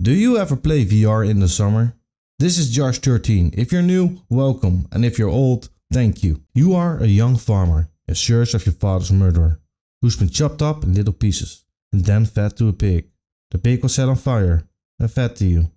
Do you ever play VR in the summer? This is Josh 13. If you're new, welcome, and if you're old, thank you. You are a young farmer in search of your father's murderer, who's been chopped up in little pieces and then fed to a pig. The pig was set on fire and fed to you.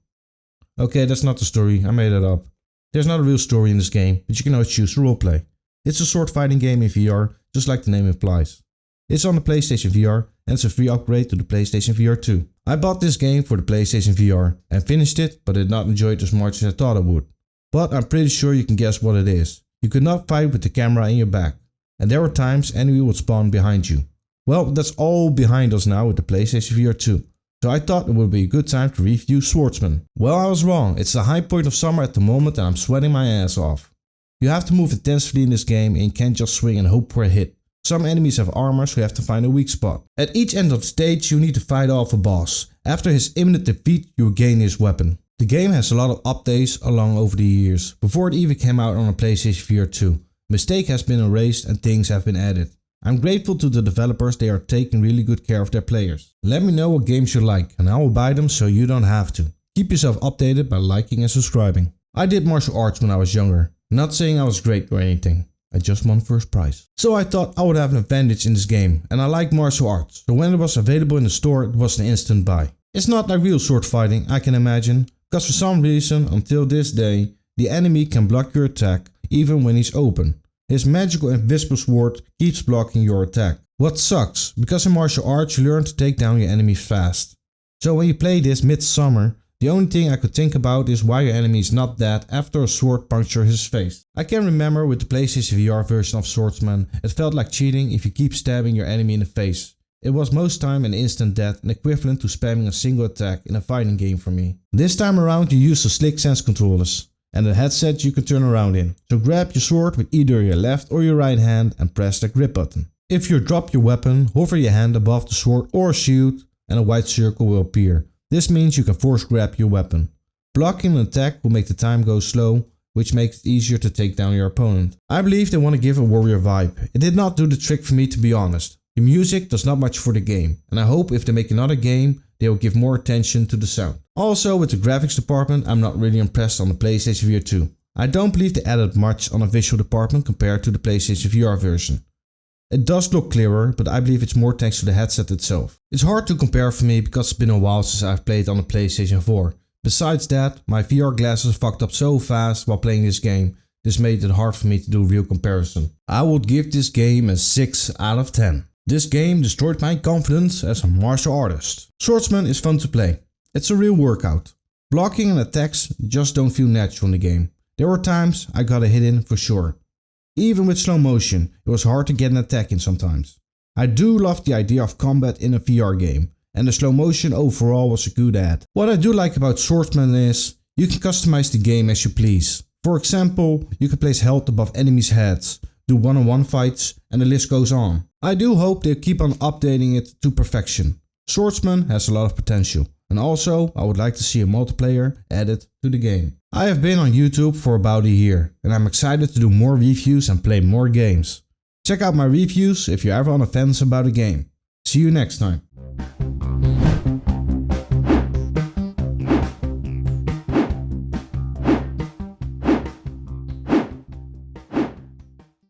Okay, that's not the story, I made it up. There's not a real story in this game, but you can always choose to roleplay. It's a sword fighting game in VR, just like the name implies. It's on the PlayStation VR and it's a free upgrade to the PlayStation VR2. I bought this game for the PlayStation VR and finished it, but did not enjoy it as much as I thought I would. But I'm pretty sure you can guess what it is. You could not fight with the camera in your back, and there were times enemy would spawn behind you. Well, that's all behind us now with the PlayStation VR2. So I thought it would be a good time to review Swordsman. Well, I was wrong. It's the high point of summer at the moment and I'm sweating my ass off. You have to move intensely in this game and you can't just swing and hope for a hit. Some enemies have armor, so you have to find a weak spot. At each end of the stage you need to fight off a boss. After his imminent defeat you will gain his weapon. The game has a lot of updates along over the years. Before it even came out on a PlayStation VR2. Mistake has been erased and things have been added. I'm grateful to the developers, they are taking really good care of their players. Let me know what games you like and I will buy them so you don't have to. Keep yourself updated by liking and subscribing. I did martial arts when I was younger. Not saying I was great or anything. I just won first prize. So I thought I would have an advantage in this game and I like martial arts. So when it was available in the store it was an instant buy. It's not like real sword fighting, I can imagine. Because for some reason until this day the enemy can block your attack even when he's open. His magical invisible sword keeps blocking your attack. What sucks, because in martial arts you learn to take down your enemies fast. So when you play this midsummer, the only thing I could think about is why your enemy is not dead after a sword punctures his face. I can remember with the PlayStation VR version of Swordsman, it felt like cheating if you keep stabbing your enemy in the face. It was most time an instant death and equivalent to spamming a single attack in a fighting game for me. This time around you use the Slick Sense controllers. And the headset you can turn around in. So grab your sword with either your left or your right hand and press the grip button. If you drop your weapon, hover your hand above the sword or shield and a white circle will appear. This means you can force grab your weapon. Blocking an attack will make the time go slow, which makes it easier to take down your opponent. I believe they want to give a warrior vibe. It did not do the trick for me, to be honest. The music does not much for the game, and I hope if they make another game they will give more attention to the sound. Also with the graphics department I'm not really impressed on the PlayStation VR 2. I don't believe they added much on the visual department compared to the PlayStation VR version. It does look clearer, but I believe it's more thanks to the headset itself. It's hard to compare for me because it's been a while since I've played on the PlayStation 4. Besides that, my VR glasses fucked up so fast while playing this game, this made it hard for me to do a real comparison. I would give this game a 6 out of 10. This game destroyed my confidence as a martial artist. Swordsman is fun to play. It's a real workout. Blocking and attacks just don't feel natural in the game. There were times I got a hit in for sure. Even with slow motion, it was hard to get an attack in sometimes. I do love the idea of combat in a VR game, and the slow motion overall was a good add. What I do like about Swordsman is, you can customize the game as you please. For example, you can place health above enemies' heads, do one-on-one fights, and the list goes on. I do hope they keep on updating it to perfection. Swordsman has a lot of potential. And also, I would like to see a multiplayer added to the game. I have been on YouTube for about a year and I'm excited to do more reviews and play more games. Check out my reviews if you're ever on the fence about a game. See you next time.